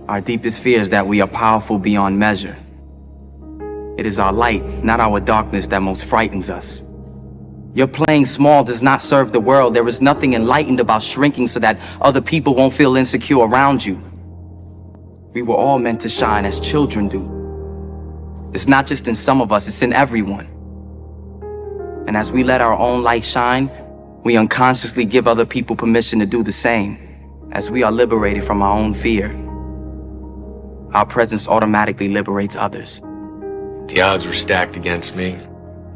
Our deepest fear is that we are powerful beyond measure. It is our light, not our darkness, that most frightens us. Your playing small does not serve the world. There is nothing enlightened about shrinking so that other people won't feel insecure around you. We were all meant to shine as children do. It's not just in some of us, it's in everyone. And as we let our own light shine, we unconsciously give other people permission to do the same. As we are liberated from our own fear, our presence automatically liberates others. The odds were stacked against me.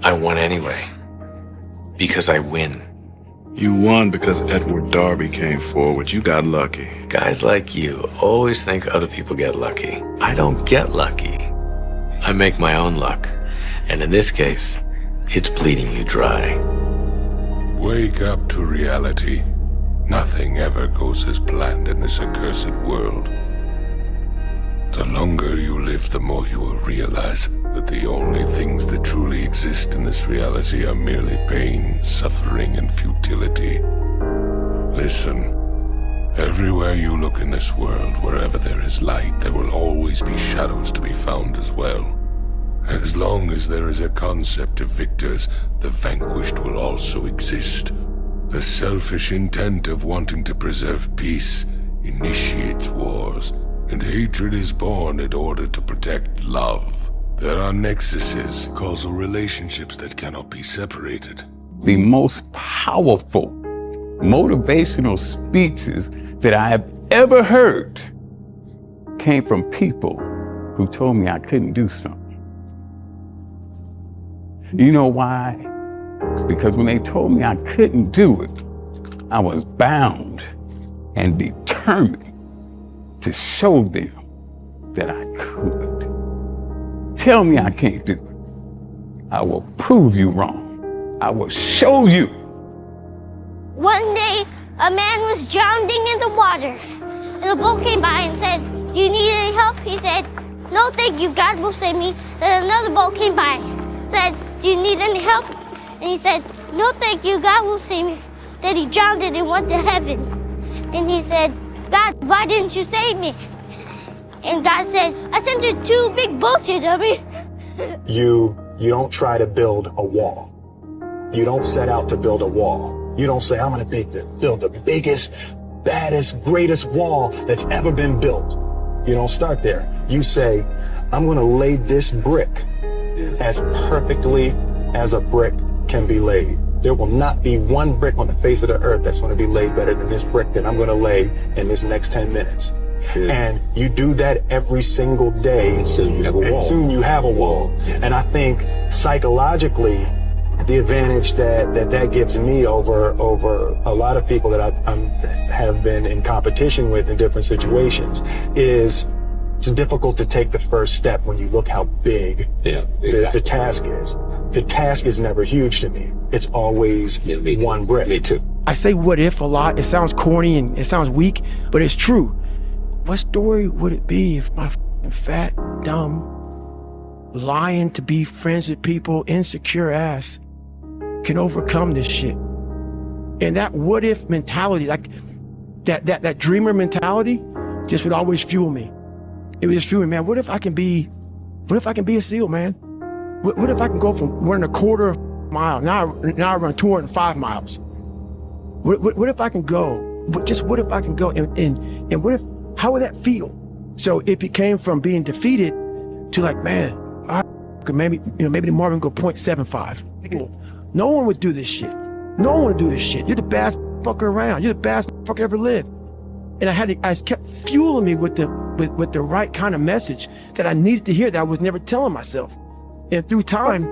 I won anyway. Because I win. You won because Edward Darby came forward. You got lucky. Guys like you always think other people get lucky. I don't get lucky. I make my own luck. And in this case, it's bleeding you dry. Wake up to reality. Nothing ever goes as planned in this accursed world. The longer you live, the more you will realize that the only things that truly exist in this reality are merely pain, suffering, and futility. Listen, everywhere you look in this world, wherever there is light, there will always be shadows to be found as well. As long as there is a concept of victors, the vanquished will also exist. The selfish intent of wanting to preserve peace initiates wars, and hatred is born in order to protect love. There are nexuses, causal relationships that cannot be separated. The most powerful motivational speeches that I have ever heard came from people who told me I couldn't do something. You know why? Because when they told me I couldn't do it, I was bound and determined to show them that I could. Tell me I can't do it. I will prove you wrong. I will show you. One day, a man was drowning in the water, and a boat came by and said, "Do you need any help?" He said, "No, thank you, God will save me." Then another boat came by, said, "Do you need any help?" And he said, "No, thank you, God will save me." Then he drowned and went to heaven. And he said, "God, why didn't you save me?" And God said, "I sent you two big boats, you dummy." You don't try to build a wall. You don't set out to build a wall. You don't say, "I'm gonna build the biggest, baddest, greatest wall that's ever been built." You don't start there. You say, "I'm gonna lay this brick as perfectly as a brick can be laid. There will not be one brick on the face of the earth that's going to be laid better than this brick that I'm going to lay in this next 10 minutes. And you do that every single day. And soon you have a wall. And soon you have a wall. And I think psychologically, the advantage that gives me over a lot of people that I have been in competition with in different situations is it's difficult to take the first step when you look how big the task is. The task is never huge to me. It's always one brick. Me too. I say what if a lot. It sounds corny and it sounds weak, but it's true. What story would it be if my fat, dumb, lying to be friends with people, insecure ass can overcome this shit? And that what if mentality, like that dreamer mentality just would always fuel me. It would just fuel me, man. What if I can be a SEAL, man? What if I can go from running a quarter mile, now I run 205 miles. What if I can go? What if I can go and what if, how would that feel? So it became from being defeated to like, man, maybe tomorrow we can go 0.75. No one would do this shit. No one would do this shit. You're the best fucker around. You're the best fucker ever lived. And I kept fueling me with the right kind of message that I needed to hear that I was never telling myself. And through time,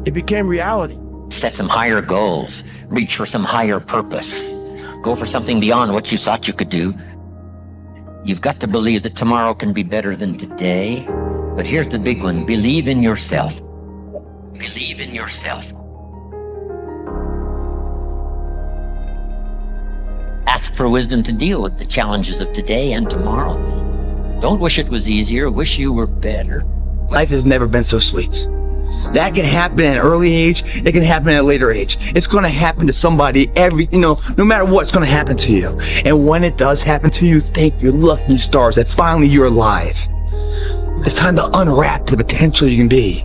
it became reality. Set some higher goals. Reach for some higher purpose. Go for something beyond what you thought you could do. You've got to believe that tomorrow can be better than today. But here's the big one. Believe in yourself. Believe in yourself. Ask for wisdom to deal with the challenges of today and tomorrow. Don't wish it was easier. Wish you were better. Life has never been so sweet. That can happen at an early age. It can happen at a later age. It's going to happen to somebody no matter what, it's going to happen to you. And when it does happen to you, thank your lucky stars that finally you're alive. It's time to unwrap the potential you can be.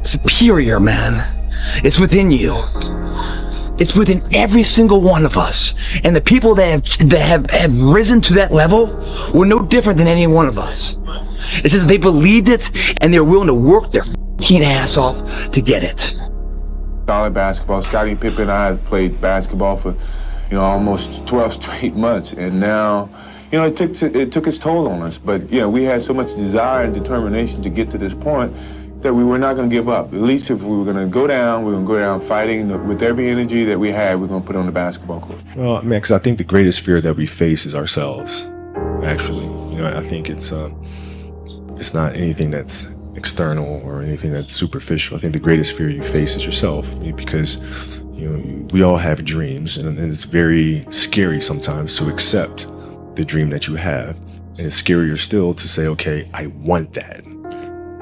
Superior, man. It's within you. It's within every single one of us. And the people that have risen to that level were no different than any one of us. It's just they believed it and they're willing to work their f***ing ass off to get it. Solid basketball. Scottie Pippen and I had played basketball for, almost 12 straight months, and now, it took its toll on us. But we had so much desire and determination to get to this point that we were not going to give up. At least if we were going to go down, we were going to go down fighting with every energy that we had. We're going to put on the basketball court. Well, man, because I think the greatest fear that we face is ourselves. Actually, I think it's not anything that's external or anything that's superficial. I think the greatest fear you face is yourself, because we all have dreams, and it's very scary sometimes to accept the dream that you have, and it's scarier still to say, okay, I want that.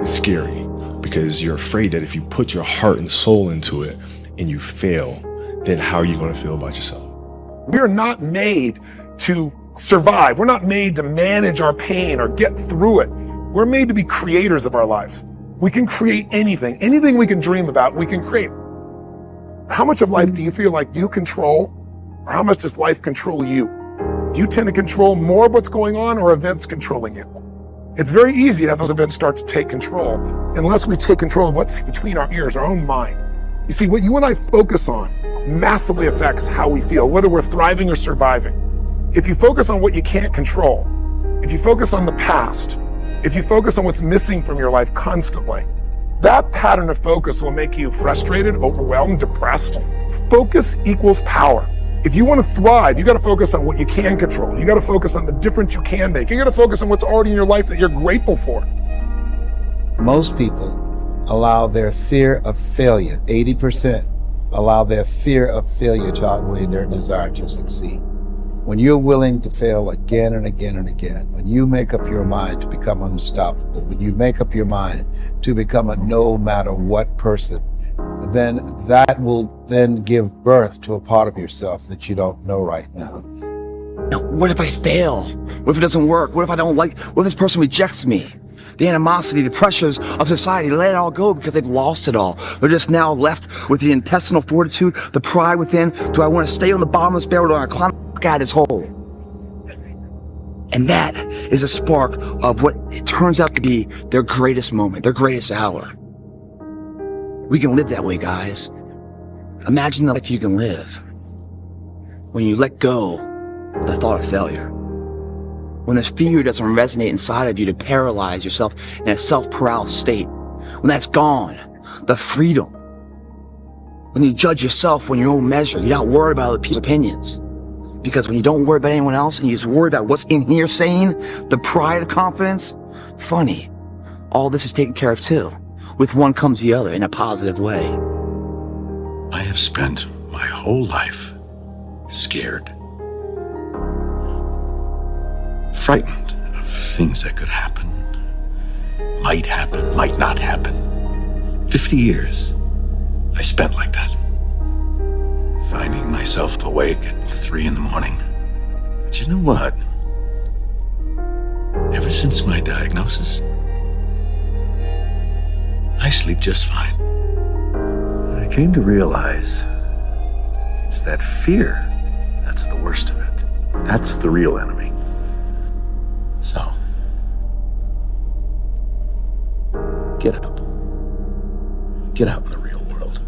It's scary because you're afraid that if you put your heart and soul into it and you fail, then how are you going to feel about yourself? We're not made to survive. We're not made to manage our pain or get through it. We're made to be creators of our lives. We can create anything. Anything we can dream about, we can create. How much of life do you feel like you control, or how much does life control you? Do you tend to control more of what's going on, or events controlling you? It's very easy to have those events start to take control, unless we take control of what's between our ears, our own mind. You see, what you and I focus on massively affects how we feel, whether we're thriving or surviving. If you focus on what you can't control, if you focus on the past, if you focus on what's missing from your life constantly, that pattern of focus will make you frustrated, overwhelmed, depressed. Focus equals power. If you want to thrive, you got to focus on what you can control. You got to focus on the difference you can make. You got to focus on what's already in your life that you're grateful for. Most people allow their fear of failure, 80%, allow their fear of failure to outweigh their desire to succeed. When you're willing to fail again and again and again, when you make up your mind to become unstoppable, when you make up your mind to become a no matter what person, then that will then give birth to a part of yourself that you don't know right now. Now, what if I fail? What if it doesn't work? What if I don't like, what if this person rejects me? The animosity, the pressures of society, let it all go because they've lost it all. They're just now left with the intestinal fortitude, the pride within. Do I want to stay on the bottom of this barrel or do I climb out of this hole? And that is a spark of what it turns out to be their greatest moment, their greatest hour. We can live that way, guys. Imagine the life you can live when you let go of the thought of failure. When this fear doesn't resonate inside of you to paralyze yourself in a self-paralysis state. When that's gone, the freedom. When you judge yourself on your own measure, you're not worried about other people's opinions. Because when you don't worry about anyone else and you just worry about what's in here saying, the pride of confidence, funny, all this is taken care of too. With one comes the other in a positive way. I have spent my whole life scared. Frightened of things that could happen, might not happen. 50 years I spent like that. Finding myself awake at 3 in the morning. But you know what? Ever since my diagnosis, I sleep just fine. I came to realize it's that fear that's the worst of it. That's the real enemy. So, get up. Get out in the real world.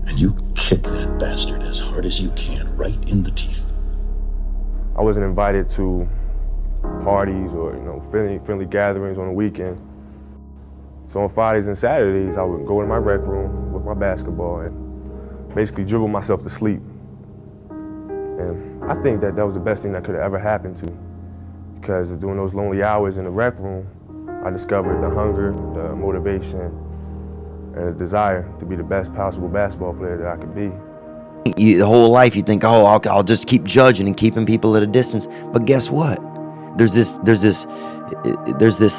And you kick that bastard as hard as you can, right in the teeth. I wasn't invited to parties or, friendly gatherings on the weekend. So on Fridays and Saturdays, I would go in my rec room with my basketball and basically dribble myself to sleep. And I think that was the best thing that could have ever happened to me. Because during those lonely hours in the rec room, I discovered the hunger, the motivation, and the desire to be the best possible basketball player that I could be. The whole life you think, oh, I'll just keep judging and keeping people at a distance. But guess what? there's this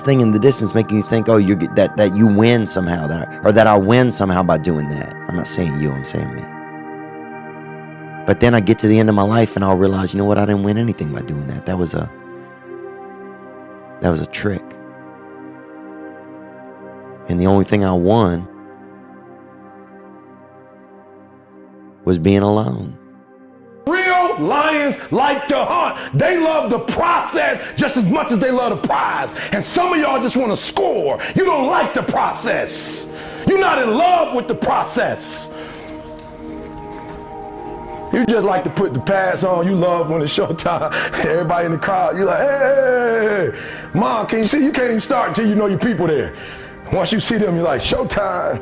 thing in the distance making you think, oh, that you win somehow, that I win somehow by doing that. I'm not saying you, I'm saying me. But then I get to the end of my life and I'll realize, you know what, I didn't win anything by doing that. That was a trick. And the only thing I won was being alone. Real lions like to hunt. They love the process just as much as they love the prize. And some of y'all just want to score. You don't like the process. You're not in love with the process. You just like to put the pads on. You love when it's showtime. Everybody in the crowd, you're like, hey, Mom, can you see? You can't even start until you know your people there. Once you see them, you're like, showtime.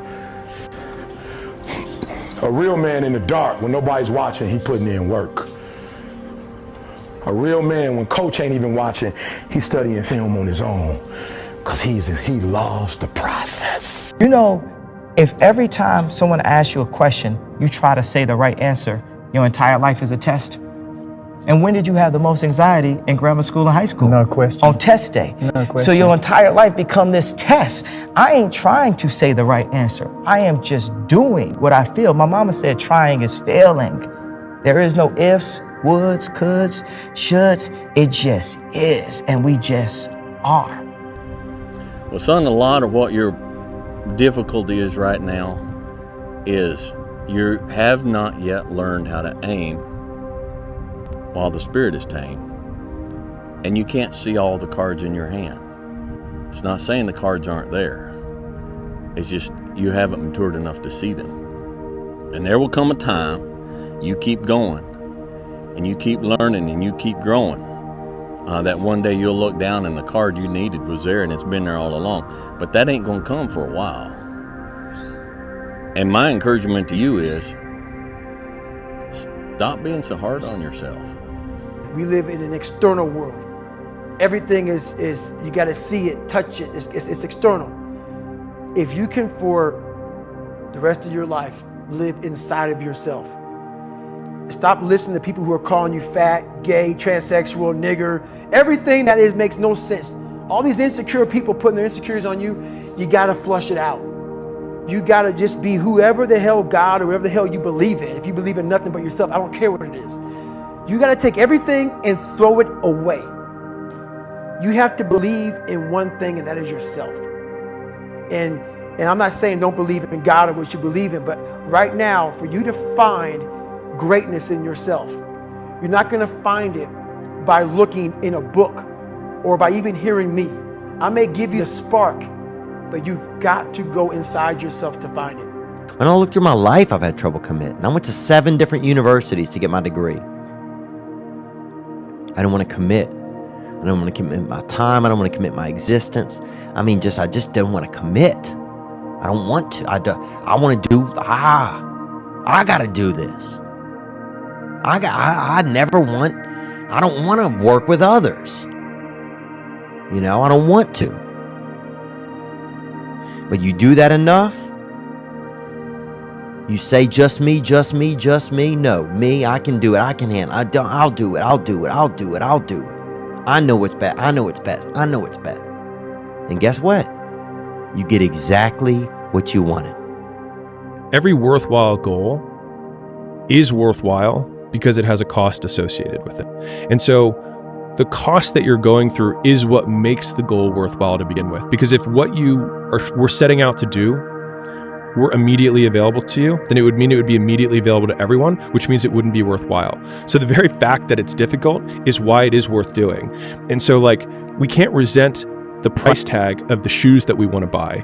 A real man in the dark, when nobody's watching, he putting in work. A real man, when coach ain't even watching, he's studying film on his own, because he loves the process. You know, if every time someone asks you a question, you try to say the right answer, your entire life is a test. And when did you have the most anxiety in grammar school and high school? No question. On test day. No question. So your entire life become this test. I ain't trying to say the right answer. I am just doing what I feel. My mama said trying is failing. There is no ifs, woulds, coulds, shoulds. It just is, and we just are. Well, son, a lot of what your difficulty is right now is you have not yet learned how to aim while the spirit is tame, and you can't see all the cards in your hand. It's not saying the cards aren't there. It's just you haven't matured enough to see them. And there will come a time you keep going and you keep learning and you keep growing, that one day you'll look down and the card you needed was there and it's been there all along. But that ain't gonna come for a while. And my encouragement to you is stop being so hard on yourself. We live in an external world. Everything is you got to see it, touch it. It's external. If you can, for the rest of your life, live inside of yourself. Stop listening to people who are calling you fat, gay, transsexual, nigger. Everything that is makes no sense. All these insecure people putting their insecurities on you, you got to flush it out. You got to just be whoever the hell God or whatever the hell you believe in. If you believe in nothing but yourself, I don't care what it is. You got to take everything and throw it away. You have to believe in one thing, and that is yourself. And I'm not saying don't believe in God or what you believe in, but right now, for you to find greatness in yourself, you're not going to find it by looking in a book or by even hearing me. I may give you a spark, but you've got to go inside yourself to find it. When I look through my life, I've had trouble committing. I went to 7 different universities to get my degree. I don't want to commit. I don't want to commit my time. I don't want to commit my existence. I just don't want to commit. I don't want to. I want to do, I got to do this. I don't want to work with others. You know, I don't want to. But you do that enough, you say just me, just me, just me. No, me, I can do it. I can handle it. I'll do it. I'll do it. I'll do it. I'll do it. I know what's best. I know it's best. I know it's best. And guess what? You get exactly what you wanted. Every worthwhile goal is worthwhile because it has a cost associated with it. And so the cost that you're going through is what makes the goal worthwhile to begin with. Because if what we're setting out to do were immediately available to you, then it would mean it would be immediately available to everyone, which means it wouldn't be worthwhile. So the very fact that it's difficult is why it is worth doing. And so we can't resent the price tag of the shoes that we want to buy.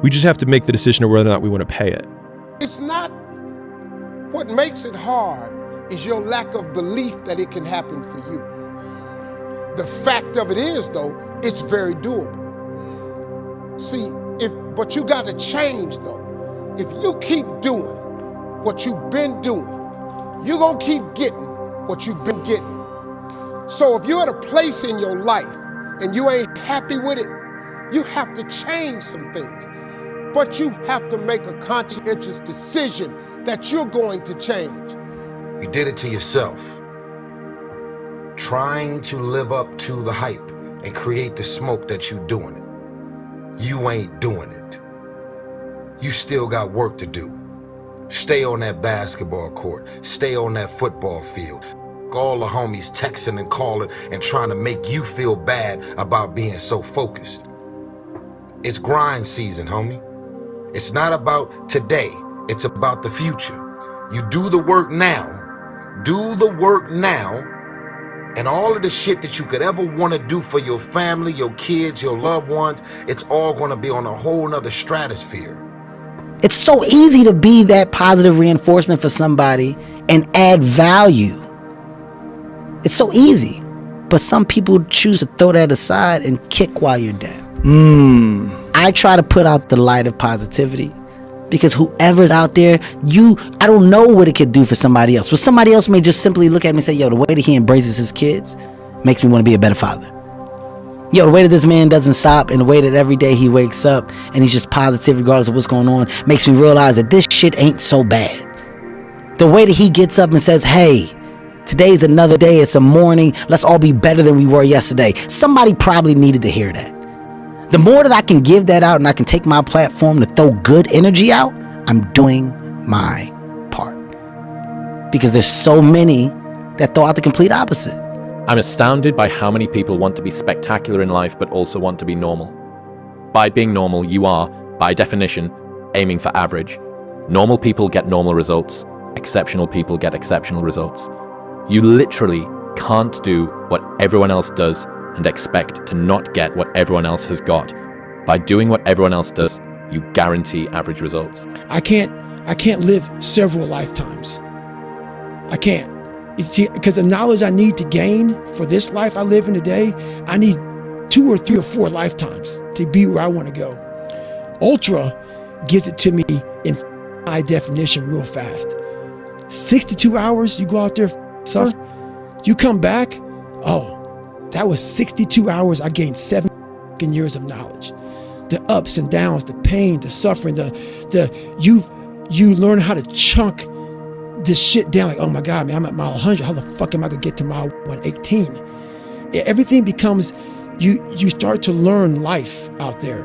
We just have to make the decision of whether or not we want to pay it. It's not, what makes it hard is your lack of belief that it can happen for you. The fact of it is, though, it's very doable. See, but you got to change, though. If you keep doing what you've been doing, you're gonna keep getting what you've been getting. So if you're at a place in your life and you ain't happy with it, you have to change some things. But you have to make a conscientious decision that you're going to change. You did it to yourself. trying to live up to the hype and create the smoke that you doing it. You ain't doing it. You still got work to do. Stay on that basketball court. Stay on that football field. All the homies texting and calling and trying to make you feel bad about being so focused. It's grind season, homie. It's not about today. It's about the future. You do the work now. Do the work now. And all of the shit that you could ever want to do for your family, your kids, your loved ones, it's all going to be on a whole nother stratosphere. It's so easy to be that positive reinforcement for somebody and add value. It's so easy. But some people choose to throw that aside and kick while you're down. I try to put out the light of positivity because whoever's out there, I don't know what it could do for somebody else. But somebody else may just simply look at me and say, yo, the way that he embraces his kids makes me want to be a better father. Yo, the way that this man doesn't stop and the way that every day he wakes up and he's just positive regardless of what's going on makes me realize that this shit ain't so bad. The way that he gets up and says, hey, today's another day, it's a morning, let's all be better than we were yesterday. Somebody probably needed to hear that. The more that I can give that out and I can take my platform to throw good energy out, I'm doing my part. Because there's so many that throw out the complete opposite. I'm astounded by how many people want to be spectacular in life but also want to be normal. By being normal, you are, by definition, aiming for average. Normal people get normal results. Exceptional people get exceptional results. You literally can't do what everyone else does and expect to not get what everyone else has got. By doing what everyone else does, you guarantee average results. I can't live several lifetimes. I can't. Because the knowledge I need to gain for this life I live in today, I need 2 or 3 or 4 lifetimes to be where I want to go. Ultra gives it to me in high definition real fast. 62 hours, you go out there, suffer, you come back, oh, that was 62 hours. I gained 7 years of knowledge. The ups and downs, the pain, the suffering, you learn how to chunk this shit down. Like, oh my God, man, I'm at mile 100. How the fuck am I gonna get to mile 118? Everything becomes, you start to learn life out there,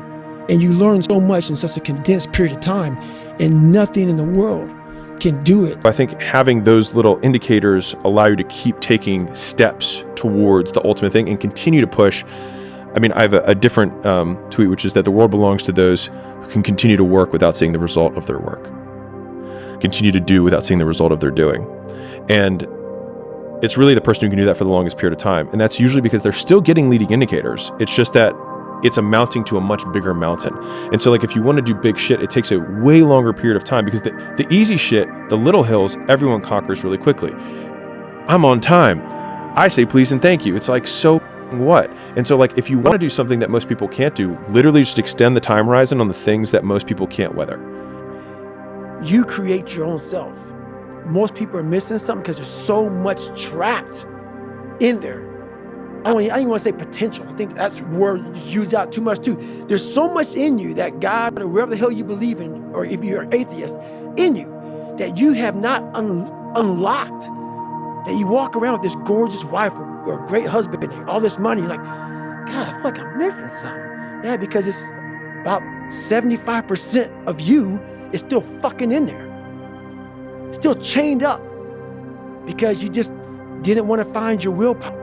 and you learn so much in such a condensed period of time, and nothing in the world can do it. I think having those little indicators allow you to keep taking steps towards the ultimate thing and continue to push. I mean, I have a different tweet, which is that the world belongs to those who can continue to work without seeing the result of their work. Continue to do without seeing the result of their doing. And it's really the person who can do that for the longest period of time. And that's usually because they're still getting leading indicators. It's just that it's amounting to a much bigger mountain. And so like if you want to do big shit, it takes a way longer period of time because the easy shit, the little hills, everyone conquers really quickly. I'm on time. I say please and thank you. It's like, so what? And so like if you want to do something that most people can't do, literally just extend the time horizon on the things that most people can't weather. You create your own self. Most people are missing something because there's so much trapped in there. I don't even want to say potential. I think that's word used out too much too. There's so much in you that God or wherever the hell you believe in, or if you're an atheist, in you that you have not unlocked. That you walk around with this gorgeous wife or great husband and all this money, you're like, God, I feel like I'm missing something. Yeah, because it's about 75% of you is still fucking in there. Still chained up. Because you just didn't want to find your willpower.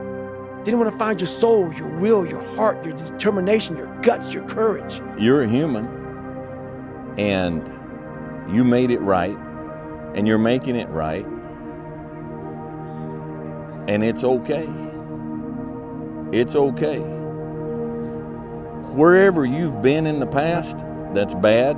Didn't want to find your soul, your will, your heart, your determination, your guts, your courage. You're a human, and you made it right, and you're making it right, and it's okay. It's okay. Wherever you've been in the past that's bad,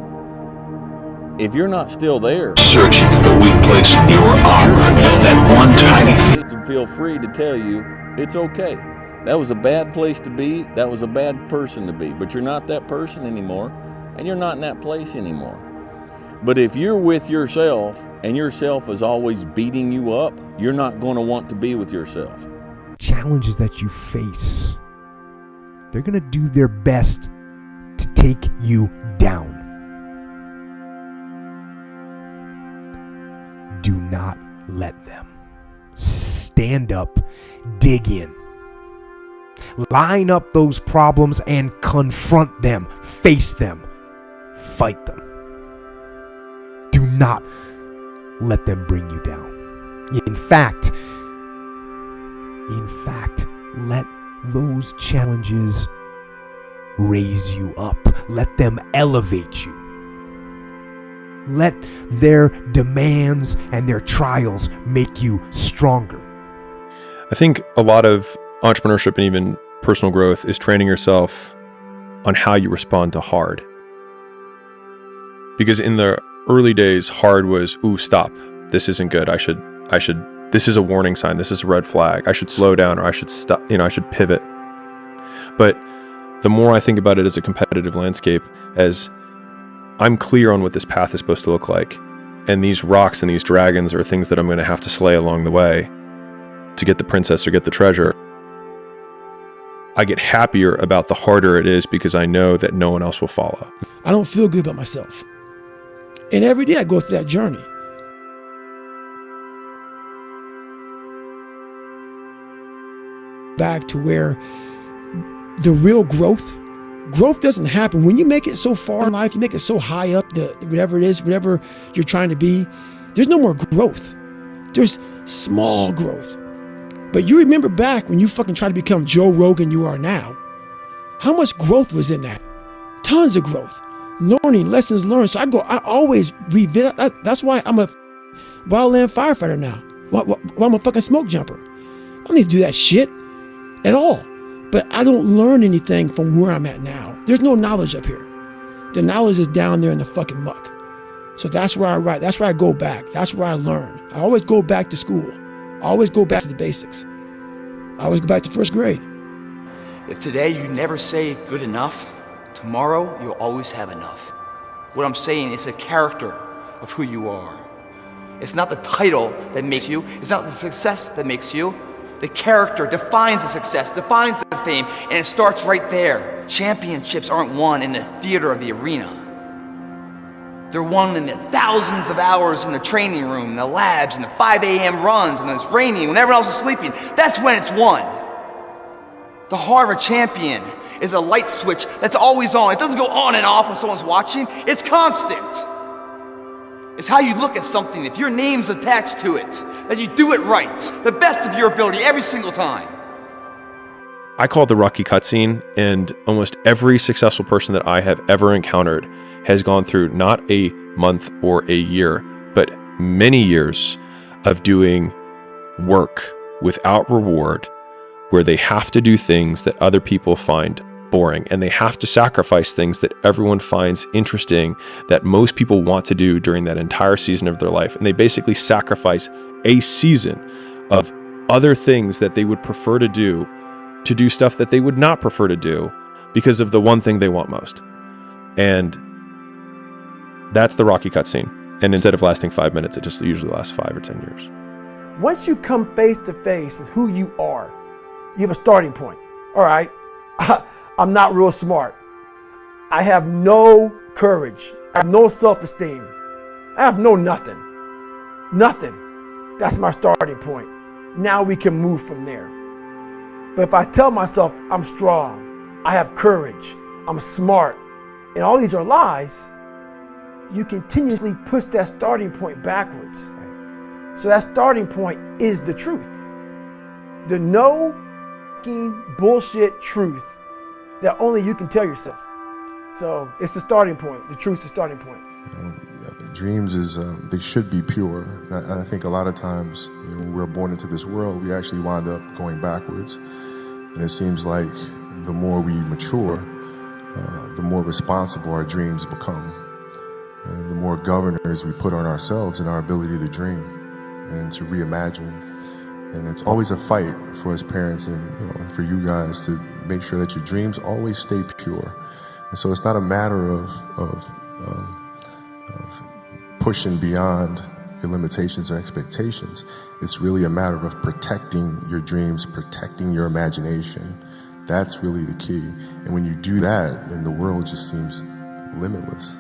if you're not still there, searching for the weak place in your armor, that one tiny thing. Feel free to tell you it's okay. That was a bad place to be. That was a bad person to be. But you're not that person anymore, and you're not in that place anymore. But if you're with yourself and yourself is always beating you up, you're not going to want to be with yourself. Challenges that you face, they're going to do their best to take you down. Do not let them. Stand up dig in. Line up those problems and confront them, face them, fight them. Do not let them bring you down. In fact, let those challenges raise you up. Let them elevate you. Let their demands and their trials make you stronger. I think a lot of entrepreneurship and even personal growth is training yourself on how you respond to hard. Because in the early days, hard was, ooh, stop. This isn't good. I should, this is a warning sign. This is a red flag. I should slow down, or I should stop, I should pivot. But the more I think about it as a competitive landscape, as I'm clear on what this path is supposed to look like, and these rocks and these dragons are things that I'm going to have to slay along the way to get the princess or get the treasure, I get happier about the harder it is because I know that no one else will follow. I don't feel good about myself. And every day I go through that journey. Back to where the real growth doesn't happen. When you make it so far in life, you make it so high up, whatever it is, whatever you're trying to be, there's no more growth. There's small growth. But you remember back when you fucking tried to become Joe Rogan you are now, how much growth was in that? Tons of growth. Learning, lessons learned. So I always revisit. That's why I'm a wildland firefighter now. Why I'm a fucking smoke jumper. I don't need to do that shit at all. But I don't learn anything from where I'm at now. There's no knowledge up here. The knowledge is down there in the fucking muck. So that's where I write. That's where I go back. That's where I learn. I always go back to school. I always go back to the basics. I always go back to first grade. If today you never say good enough, tomorrow you'll always have enough. What I'm saying is a character of who you are. It's not the title that makes you. It's not the success that makes you. The character defines the success, defines the fame, and it starts right there. Championships aren't won in the theater or the arena. They're won in the thousands of hours in the training room, in the labs, in the 5 a.m. runs, and when it's raining, when everyone else is sleeping. That's when it's won. The heart of a champion is a light switch that's always on. It doesn't go on and off when someone's watching. It's constant. It's how you look at something. If your name's attached to it, that you do it right, the best of your ability every single time. I call it the Rocky cutscene, and almost every successful person that I have ever encountered has gone through not a month or a year, but many years of doing work without reward, where they have to do things that other people find boring, and they have to sacrifice things that everyone finds interesting, that most people want to do during that entire season of their life. And they basically sacrifice a season of other things that they would prefer to do stuff that they would not prefer to do because of the one thing they want most. And that's the Rocky cutscene. And instead of lasting 5 minutes, it just usually lasts 5 or 10 years. Once you come face to face with who you are, you have a starting point. All right, I'm not real smart. I have no courage. I have no self-esteem. I have no nothing. Nothing. That's my starting point. Now we can move from there. But if I tell myself I'm strong, I have courage, I'm smart, and all these are lies, you continuously push that starting point backwards. So that starting point is the truth. The no bullshit truth that only you can tell yourself. So it's the starting point. The truth's the starting point. Dreams is, they should be pure. And I think a lot of times when we're born into this world, we actually wind up going backwards. And it seems like the more we mature, the more responsible our dreams become. And the more governors we put on ourselves and our ability to dream and to reimagine. And it's always a fight for us parents and for you guys to make sure that your dreams always stay pure. And so it's not a matter of pushing beyond your limitations or expectations. It's really a matter of protecting your dreams, protecting your imagination. That's really the key. And when you do that, then the world just seems limitless.